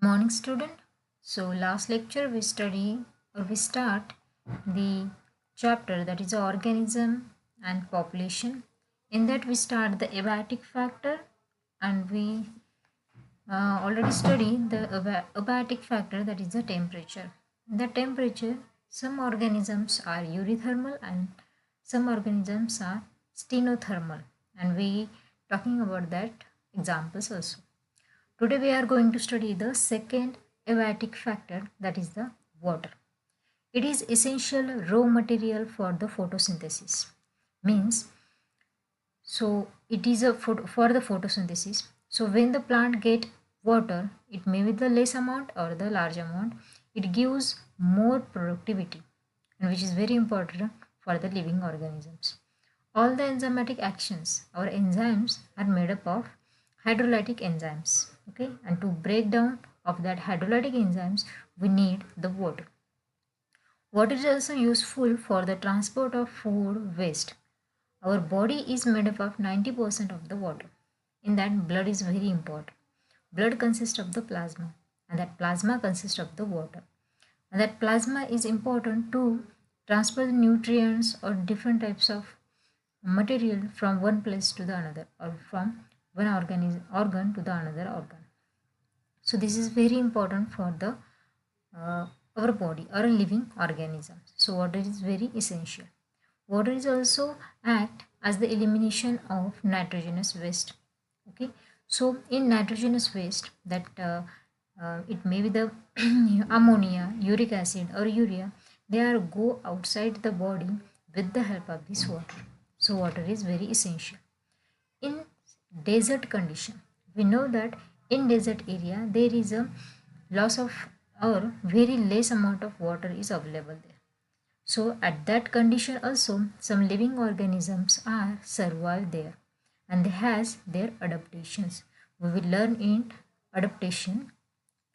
Morning student. So last lecture we start the chapter that is organism and population. In that we start the abiotic factor and we already studied the abiotic factor that is the temperature. The temperature, some organisms are euthermal and some organisms are stenothermal, and we talking about that examples also. Today we are going to study the second abiotic factor, that is the water. It is essential raw material for the photosynthesis. Means, so it is for the photosynthesis. So when the plant get water, it may be the less amount or the large amount, it gives more productivity, and which is very important for the living organisms. All the enzymatic actions, our enzymes are made up of hydrolytic enzymes. Okay, and to break down of that hydrolytic enzymes, we need the water. Water is also useful for the transport of food waste. Our body is made up of 90% of the water. In that, blood is very important. Blood consists of the plasma, and that plasma consists of the water. And that plasma is important to transfer the nutrients or different types of material from one place to the another, or from one organ to the another organ. So this is very important for the our body or a living organism. So water is very essential. Water is also act as the elimination of nitrogenous waste. Okay, so in nitrogenous waste, that it may be the ammonia, uric acid or urea, they are go outside the body with the help of this water. So water is very essential. In desert condition, we know that in desert area there is a loss of or very less amount of water is available there. So at that condition also some living organisms are survive there, and they has their adaptations. We will learn in adaptation,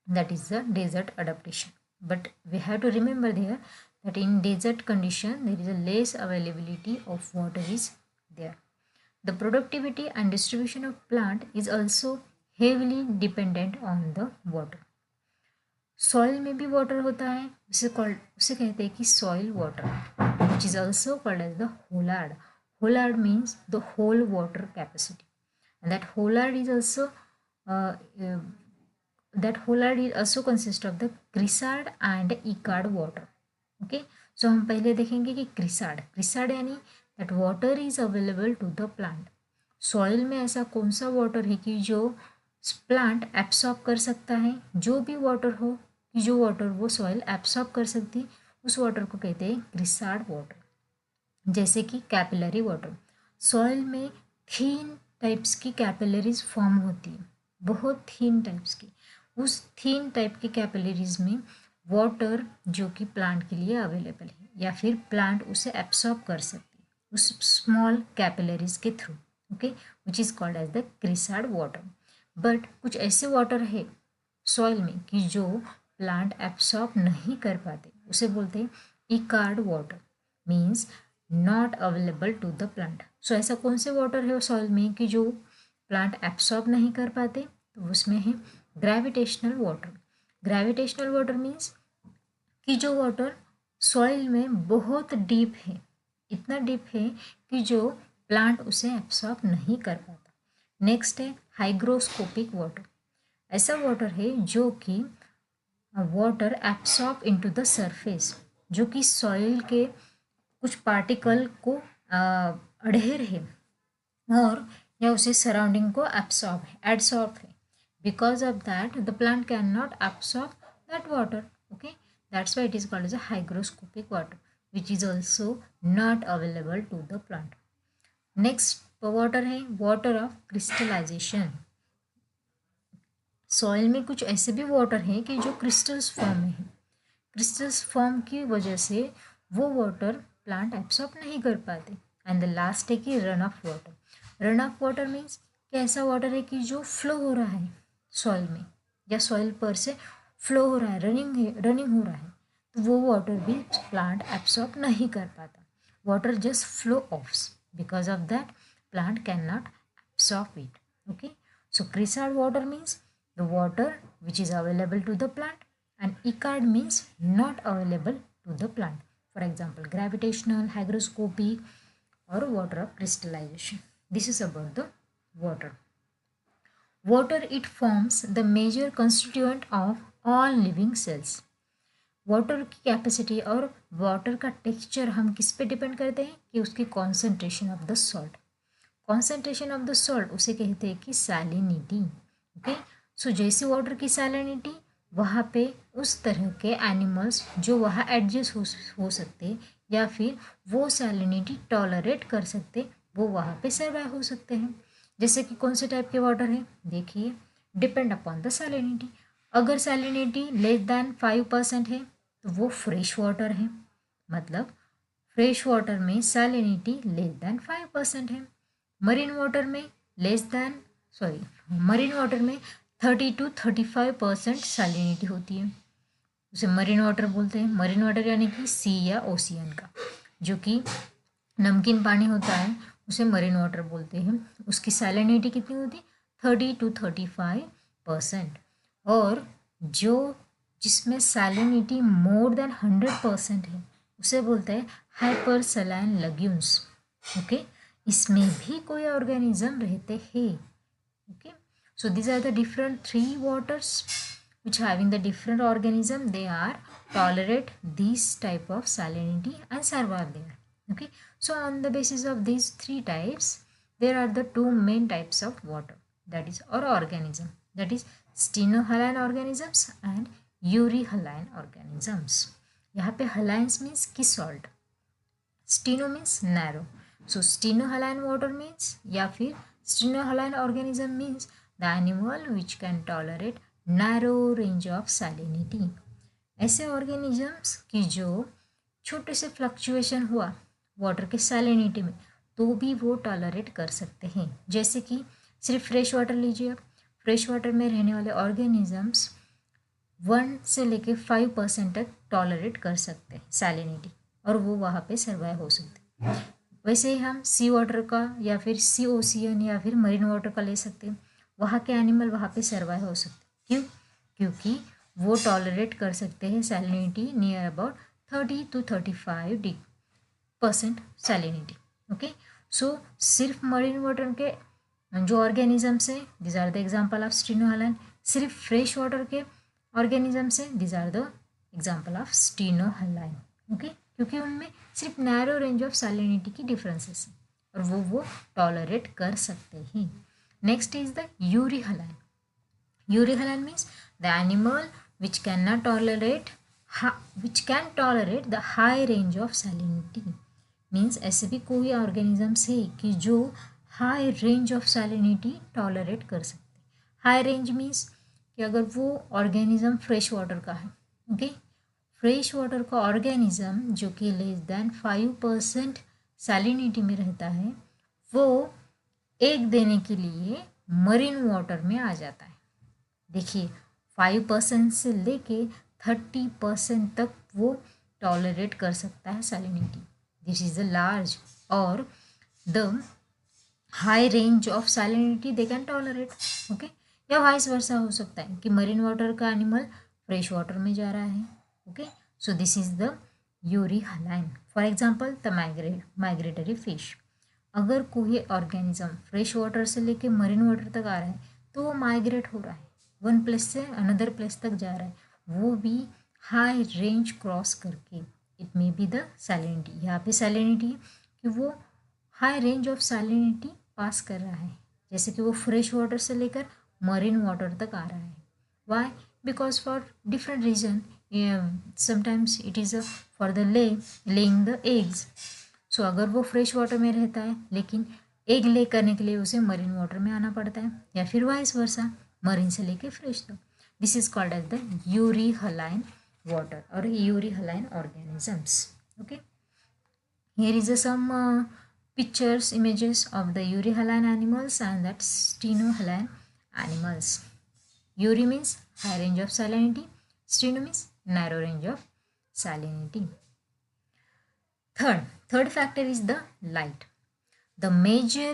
that is the desert adaptation. But we have to remember there that in desert condition there is a less availability of water is there. The productivity and distribution of plant is also heavily dependent on the water. Soil में भी water होता है, उसे कहते हैं कि soil water, which is also called as the holard. Holard means the whole water capacity, and that holard is also consist of the chresard and echard water. Okay, so हम पहले देखेंगे कि क्रिसार्ड यानी that water is available to the plant. Soil में ऐसा कौन सा water है कि जो प्लांट एब्सॉर्ब कर सकता है, जो भी वाटर हो कि जो वाटर वो सॉइल एब्सॉर्ब कर सकती है, उस वाटर को कहते हैं ग्रिसार्ड वाटर. जैसे कि कैपिलरी वाटर, सॉइल में थीन टाइप्स की कैपिलरीज फॉर्म होती है, बहुत थीन टाइप्स की. उस थीन टाइप की कैपिलरीज में वाटर जो कि प्लांट के लिए अवेलेबल है या फिर प्लांट उसे एब्सॉर्ब कर सकती है उस स्मॉल कैपिलरीज के through. Okay, which is called as the chresard water. But कुछ ऐसे वाटर है सॉइल में कि जो प्लांट एब्सॉर्ब नहीं कर पाते, उसे बोलते हैं echard water, means not available to the plant. So ऐसा कौन से वाटर है सॉइल में कि जो प्लांट एब्सॉर्ब नहीं कर पाते, तो उसमें है gravitational water. Gravitational water means कि जो वाटर सॉइल में बहुत डीप है, इतना डीप है कि जो प्लांट उसे एब्सॉर्ब नहीं कर पाता. नेक्स्ट है हाइग्रोस्कोपिक वाटर. ऐसा वाटर है जो कि water absorb into the surface, जो कि सॉइल के कुछ पार्टिकल को अडहेर है और या उसे सराउंडिंग को एब्सॉर्ब है. Because of that the plant can not absorb that water. Okay, that's why it is called as a hygroscopic water, which is also not available to the plant. Next water है water of crystallisation. Soil में कुछ ऐसे भी water हैं कि जो crystals form में है. क्रिस्टल्स फॉर्म की वजह से वो वाटर प्लांट एब्सॉर्ब नहीं कर पाते. एंड द लास्ट है कि run of water. Run of water means कि ऐसा वाटर है कि जो फ्लो हो रहा है सॉइल में या सॉइल पर से फ्लो हो रहा है, रनिंग हो रहा है, तो वो वाटर भी प्लांट एब्सॉर्ब नहीं कर पाता. Water just flow off, because of that plant cannot absorb it. Okay, so chresard water means the water which is available to the plant, and ICARD means not available to the plant. For example, gravitational, hygroscopic, or water of crystallization. This is about the water. Water, it forms the major constituent of all living cells. Water की capacity और water का texture हम किस पे depend करते हैं कि उसकी concentration of the salt. Concentration of the salt उसे कहते हैं कि सैलिनिटी. ओके, सो जैसी वाटर की सैलिनिटी, वहाँ पे उस तरह के एनिमल्स जो वहाँ एडजस्ट हो सकते या फिर वो सैलिनिटी टॉलरेट कर सकते, वो वहाँ पे सर्वाइव हो सकते हैं. जैसे कि कौन से टाइप के वाटर है, देखिए, डिपेंड अपॉन द सैलिनिटी. अगर सैलिनिटी लेस दैन 5% है तो वो फ्रेश वाटर है. मतलब फ्रेश वाटर में सैलिनिटी लेस दैन 5% है. मरीन वाटर में मरीन वाटर में 30 to 35% सैलिनिटी होती है. उसे मरीन वाटर बोलते हैं. मरीन वाटर यानी कि सी या ओशियन का जो कि नमकीन पानी होता है उसे मरीन वाटर बोलते हैं. उसकी सैलिनिटी कितनी होती है, 30 to 35%. और जो जिसमें सैलिनिटी मोर देन 100% है उसे बोलते हैं हाइपर सलाइन लगून्स. ओके, इसमें भी कोई ऑर्गेनिज्म रहते हैं. Okay, so these are the different 3 waters which having the different organism. They are tolerate this type of salinity and survive there. Okay, so on the basis of these 3 types, there are the 2 main types of water, that is, or organism, that is stenohaline organisms and euryhaline organisms. यहाँ पे halines means की salt, steno means narrow. So stenohaline water means या फिर stenohaline organism means the animal which can tolerate narrow range of salinity. ऐसे organisms की जो छोटे से फ्लक्चुएशन हुआ वाटर के सैलिनिटी में तो भी वो टॉलरेट कर सकते हैं. जैसे कि सिर्फ फ्रेश वाटर लीजिए आप. फ्रेश वाटर में रहने वाले ऑर्गेनिजम्स 1 से लेके 5% तक टॉलरेट कर सकते हैं सैलिनिटी और वो वहाँ पे सर्वाइव हो सकते हैं. वैसे ही हम सी वाटर का या फिर सी ओशियन या फिर मरीन वाटर का ले सकते हैं. वहाँ के एनिमल वहाँ पे सर्वाइव हो सकते हैं. क्यों? क्योंकि वो टॉलरेट कर सकते हैं salinity near about 30 to 35% salinity. Okay, so सिर्फ मरीन वाटर के जो ऑर्गेनिजम्स हैं, this are the example of stenohaline. सिर्फ फ्रेश वाटर के ऑर्गेनिजम्स हैं, this are the example of stenohaline. Okay, क्योंकि उनमें सिर्फ नैरो रेंज ऑफ सैलिनिटी की डिफरेंसेस हैं और वो टॉलरेट कर सकते हैं. Next is the euryhaline. Euryhaline means the animal which can not tolerate which can tolerate the high range of salinity. Means ऐसे भी कोई ऑर्गेनिजम्स है कि जो high range of salinity tolerate कर सकते. हाई रेंज मीन्स कि अगर वो ऑर्गेनिज्म फ्रेश वाटर का है, ओके, फ्रेश वाटर का ऑर्गेनिज्म जो कि लेस दैन 5% सैलिनिटी में रहता है, वो एग देने के लिए मरीन वाटर में आ जाता है. देखिए, 5% से लेके 30% तक वो टॉलरेट कर सकता है salinity. This is the large और the high range of salinity they can tolerate. Okay, या वाइस वर्सा हो सकता है कि मरीन वाटर का एनिमल फ्रेश वाटर में जा रहा है. Okay, so this is the euryhaline. For example the migratory fish. अगर कोई ऑर्गेनिज्म फ्रेश वाटर से लेके मरीन वाटर तक आ रहा है तो वो माइग्रेट हो रहा है, वन प्लेस से अनदर प्लेस तक जा रहा है, वो भी हाई रेंज क्रॉस करके. It may be the salinity. यहाँ पे सैलिनिटी कि वो हाई रेंज ऑफ सैलिनिटी पास कर रहा है, जैसे कि वो फ्रेश वाटर से लेकर मरीन वाटर तक आ रहा है. Why? Because for different reason. Sometimes it is for the laying the eggs. So अगर वो फ्रेश वाटर में रहता है लेकिन एग ले करने के लिए उसे मरीन वाटर में आना पड़ता है, या फिर वाइस वर्सा, मरीन से लेके फ्रेश तक. This is called as the euryhaline water और euryhaline organisms. Okay, here is some pictures images of the urihaline animals and that stenohaline animals. Uri means high range of salinity, steno means narrow range of salinity. Third factor is the light. The major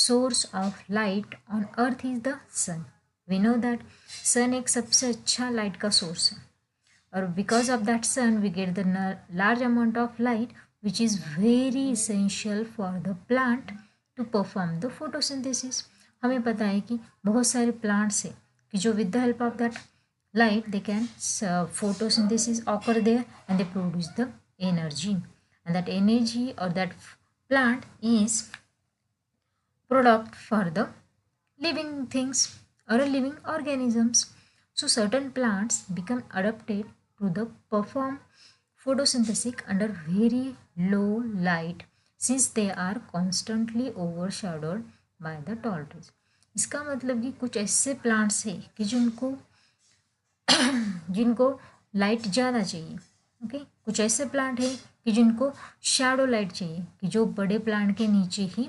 source of light on earth is the sun. We know that sun एक सबसे अच्छा light का source है, और because of that sun we get the large amount of light which is very essential for the plant to perform the photosynthesis. हमें पता है कि बहुत सारे प्लांट्स है कि जो with the help of that light they can photosynthesis occur there, and they produce the energy, and that energy or that plant is product for the living things or living organisms. So certain plants become adapted to the perform photosynthesis under very low light since they are constantly overshadowed by the tall trees. इसका मतलब कि कुछ ऐसे plants है कि जिनको light ज़्यादा चाहिए। ओके, कुछ ऐसे प्लांट है कि जिनको शैडो लाइट चाहिए, कि जो बड़े प्लांट के नीचे ही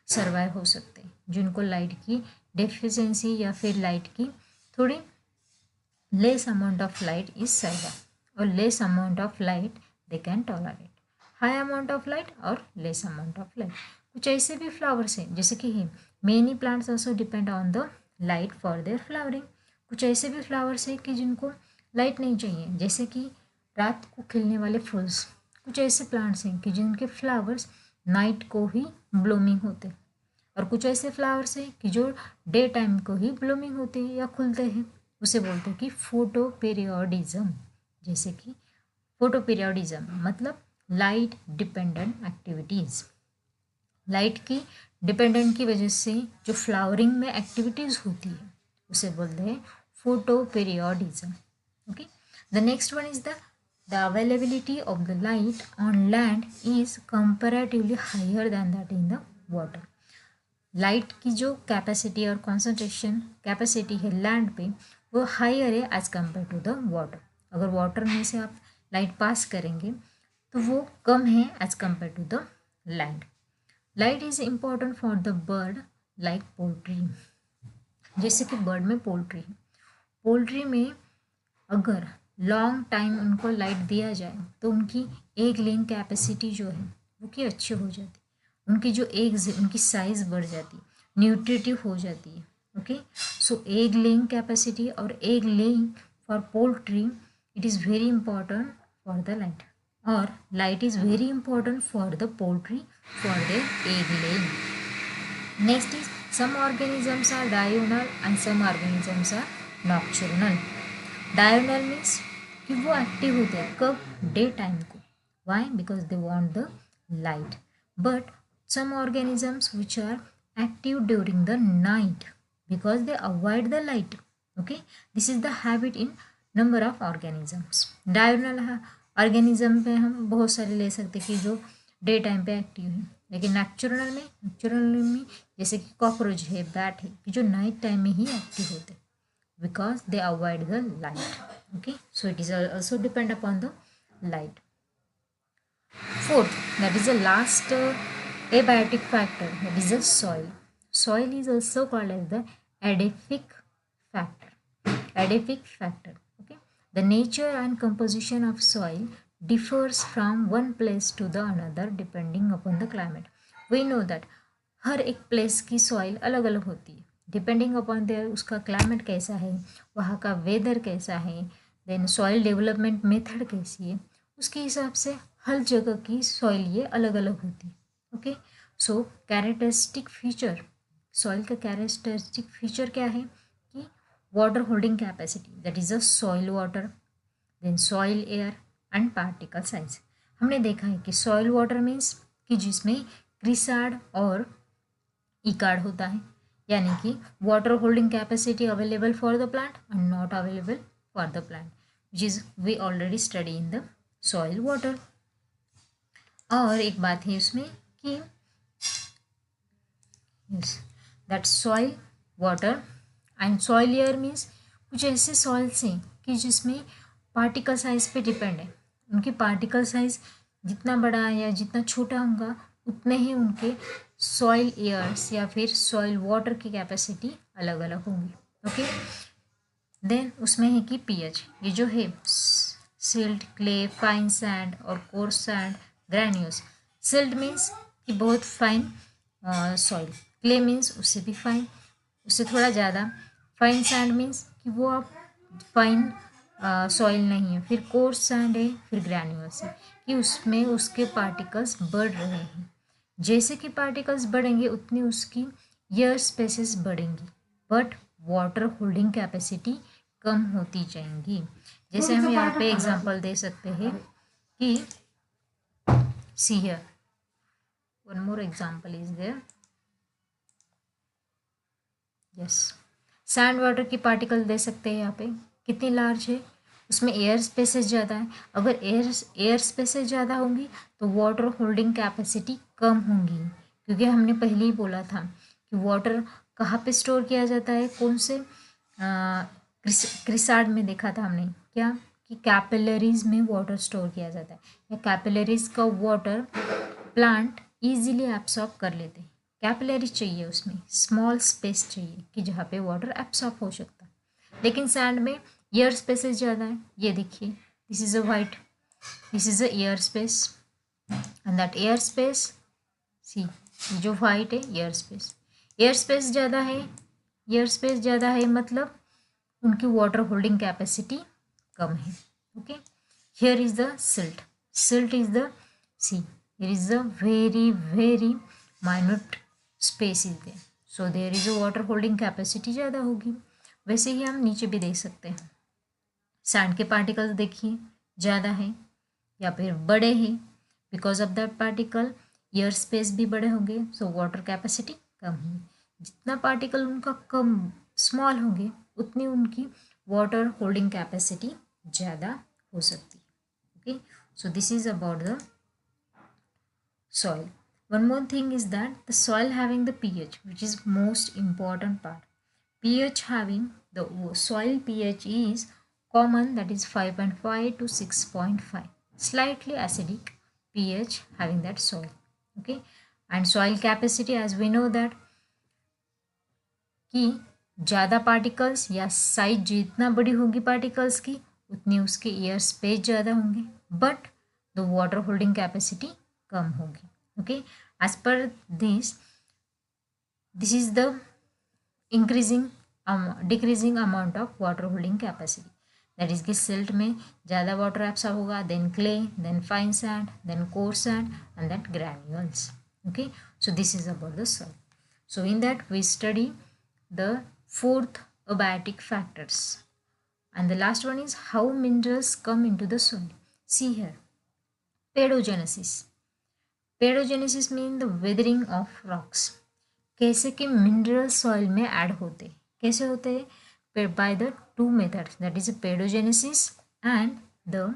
सर्वाइव हो सकते हैं, जिनको लाइट की डेफिशिएंसी या फिर लाइट की थोड़ी less amount of light is survive, और less amount of light they can tolerate high amount of light और लेस अमाउंट ऑफ लाइट। कुछ ऐसे भी फ्लावर्स हैं जैसे कि many plants also depend on the light for their flowering. कुछ ऐसे भी फ्लावर्स हैं कि जिनको लाइट नहीं चाहिए, जैसे कि रात को खिलने वाले फूल्स। कुछ ऐसे प्लांट्स हैं कि जिनके फ्लावर्स नाइट को ही ब्लूमिंग होते, और कुछ ऐसे फ्लावर्स हैं कि जो डे टाइम को ही ब्लूमिंग होते हैं या खुलते हैं। उसे बोलते हैं कि फोटो पीरियोडिज्म। जैसे कि फोटो पीरियोडिज्म मतलब लाइट डिपेंडेंट एक्टिविटीज़। लाइट की डिपेंडेंट की वजह से जो फ्लावरिंग में एक्टिविटीज़ होती है उसे बोलते हैं photo periodism. Okay, the next one is the availability of the light on land is comparatively higher than that in the water. Light की जो कैपेसिटी और कॉन्सेंट्रेशन कैपेसिटी है लैंड पे वो हायर है as compare to the water. अगर water में से आप लाइट पास करेंगे तो वो कम है as compare to the land. Light is important for the bird like poultry. जैसे कि बर्ड में पोल्ट्री है, पोल्ट्री में अगर लॉन्ग टाइम उनको लाइट दिया जाए तो उनकी एग लेइंग कैपेसिटी जो है वो की अच्छी हो जाती है, उनकी जो एग्स है उनकी साइज़ बढ़ जाती है, न्यूट्रिटिव हो जाती है। Okay, so egg laying capacity और egg laying for poultry it is very important for the light, और light is very important for the poultry for the egg laying. Next is some organisms are diurnal and some organisms are nocturnal. Diurnal means कि वो active होते हैं कब, day time को। Why? Because they want the light. But some organisms which are active during the night because they avoid the light. Okay, this is the habit in number of organisms. Diurnal organism पे हम बहुत सारे ले सकते कि जो day time पे active है, लेकिन नेचुरल में जैसे कि कॉकरोच है, बैट है, कि जो नाइट टाइम में ही एक्टिव होते because they avoid the light. Okay, so it is also depend upon the light. Fourth, that is the last abiotic factor, that is the soil. Soil is also called as the adiabatic factor. Adiabatic factor. Okay, the nature and composition of soil differs from one place to the another depending upon the climate. We know that हर एक place की soil अलग अलग होती है depending upon their उसका climate कैसा है, वहाँ का वेदर कैसा है, देन सॉइल डेवलपमेंट मेथड कैसी है, उसके हिसाब से हर जगह की सॉइल ये अलग अलग होती है। Okay, so characteristic feature, soil का कैरेक्टरिस्टिक फीचर क्या है कि water holding capacity, that is a soil water, then soil air and particle size. हमने देखा है कि सॉइल वाटर मीन्स कि जिसमें क्रिसार्ड और इकार्ड होता है, यानी कि water holding capacity available for the plant and not available for the plant, which is we already study in the soil water. और एक बात है उसमें कि yes that soil water and soil air means कुछ ऐसे सॉइल्स हैं कि जिसमें पार्टिकल साइज पे डिपेंड है, उनकी पार्टिकल साइज जितना बड़ा या जितना छोटा होगा उतने ही उनके सॉइल एयर्स या फिर सॉइल वाटर की कैपेसिटी अलग अलग होंगी। ओके, देन उसमें है कि पीएच, ये जो है सिल्ट, क्ले, फाइन सैंड और coarse sand, granules. Silt means कि बहुत फाइन सॉइल, क्ले मीन्स उससे भी फाइन, उससे थोड़ा ज़्यादा, फाइन सैंड मीन्स कि वो आप फाइन सॉइल नहीं है। फिर कोर्स सैंड है, फिर ग्रैन्यूल्स है कि उसमें उसके पार्टिकल्स बढ़ रहे हैं। जैसे कि पार्टिकल्स बढ़ेंगे उतनी उसकी एयर स्पेसेस बढ़ेंगी, बट वाटर होल्डिंग कैपेसिटी कम होती जाएंगी। जैसे हम यहाँ पे एग्जांपल दे सकते हैं कि see here one more example is there. Yes, sand water की पार्टिकल दे सकते हैं यहाँ पे, कितनी लार्ज है, उसमें एयर स्पेसेस ज़्यादा है। अगर एयर स्पेसेस ज़्यादा होंगी तो वाटर होल्डिंग कैपेसिटी कम होंगी, क्योंकि हमने पहले ही बोला था कि वाटर कहाँ पे स्टोर किया जाता है, कौन से क्रिसार्ड में देखा था हमने क्या, कि कैपिलरीज में वाटर स्टोर किया जाता है, या कैपिलरीज का वाटर प्लांट इजीली एब्सॉर्ब कर लेते हैं। कैपिलरी चाहिए, उसमें स्मॉल स्पेस चाहिए कि जहाँ पे वाटर एब्सॉर्ब हो सकता है। लेकिन सैंड में एयर स्पेसेस ज़्यादा है। ये देखिए, this is a white, this is a air space and that air space, see जो वाइट है एयर स्पेस, एयर स्पेस ज़्यादा है। एयर स्पेस ज़्यादा है मतलब उनकी वाटर होल्डिंग कैपेसिटी कम है। Okay, here is the silt, silt is the see, there is a very minute space is there, so there is a water holding capacity ज़्यादा होगी। वैसे ही हम नीचे भी देख सकते हैं, सैंड के पार्टिकल्स देखिए ज़्यादा है या फिर बड़े हैं, because of that particle air space भी बड़े होंगे, सो वाटर कैपेसिटी कम होगी। जितना पार्टिकल उनका कम स्मॉल होंगे उतनी उनकी वाटर होल्डिंग कैपेसिटी ज़्यादा हो सकती है। Okay, so this is about the soil. One more thing is that the soil having the pH, which is most important part. pH having the soil pH is common, that is 5.5 to 6.5, slightly acidic pH having that soil. Okay, and soil capacity, as we know that कि ज़्यादा particles या size जितना बड़ी होगी particles की उतनी उसके air space ज़्यादा होंगे, but the water holding capacity कम होगी। Okay, as per this is the increasing decreasing amount of water holding capacity, that is कि सिल्ट में ज़्यादा वाटर एब्सॉर्ब होगा, then clay, then fine sand, then coarse sand and that granules. Okay, so this is about the soil. So in that we study the fourth abiotic factors, and the last one is how minerals come into the soil. See here, pedogenesis. Pedogenesis means the weathering of rocks. कैसे कि mineral soil में add होते, कैसे होते हैं, by the two methods, that is paedogenesis and the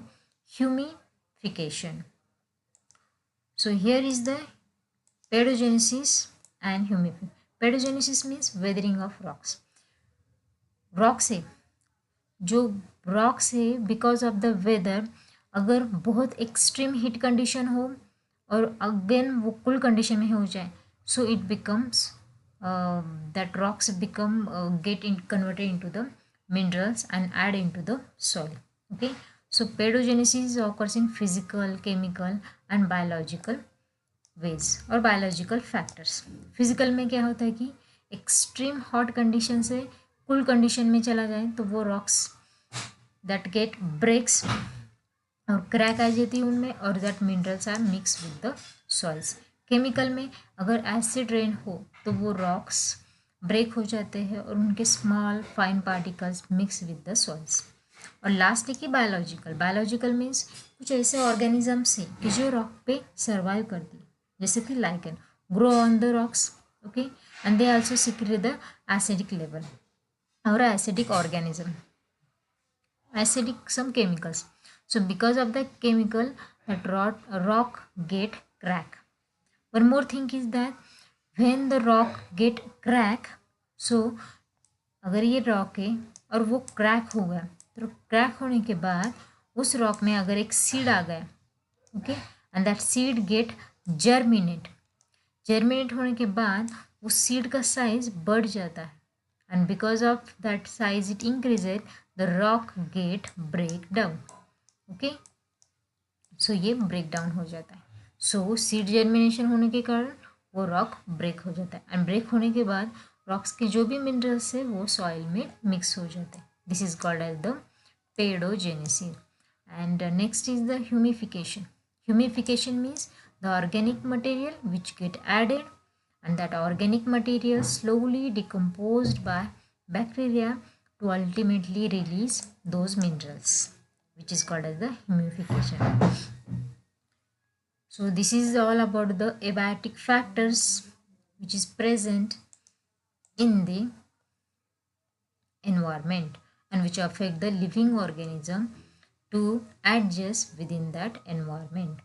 humification. So here is the pedogenesis and humification. Paedogenesis means weathering of rocks, rock से जो rock से बिकॉज ऑफ द वेदर, अगर बहुत एक्सट्रीम हीट कंडीशन हो और again वो cool condition में हो जाए, so it becomes that rocks become get in converted into the minerals and add into the soil. Okay, so pedogenesis occurs in physical, chemical and biological ways और biological factors. Physical में क्या होता है कि extreme hot condition से cool condition में चला जाए तो वो रॉक्स दैट गेट ब्रेक्स और क्रैक आ जाती है उनमें, और that minerals are mix with the soils. Chemical में अगर एसिड रेन हो तो वो रॉक्स ब्रेक हो जाते हैं और उनके small fine particles mix with the soils. और लास्टली की बायोलॉजिकल, बायोलॉजिकल मीन्स कुछ ऐसे ऑर्गेनिजम्स हैं कि जो रॉक पे सर्वाइव करती है, जैसे कि lichen grow on the rocks. Okay, and they also secrete the acidic level और acidic organism, acidic some chemicals. So because of the chemical, that rock get crack. One more thing is that when the rock get crack, so अगर ये rock है और वो crack हो गया, तो crack होने के बाद उस रॉक में अगर एक सीड आ गया, okay, and that seed get germinate, germinate होने के बाद उस सीड का साइज बढ़ जाता है, and because of that size it increases, the rock get break down. okay, so ये break down हो जाता है. so seed germination होने के कारण वो rock break हो जाता है, and break होने के बाद रॉक्स के जो भी मिनरल्स है वो सॉइल में मिक्स हो जाते हैं. This is called as the pedogenesis. And next is the humification. Humification means the organic material which get added, and that organic material slowly decomposed by bacteria to ultimately release those minerals, which is called as the humification. So this is all about the abiotic factors which is present in the environment and which affect the living organism to adjust within that environment.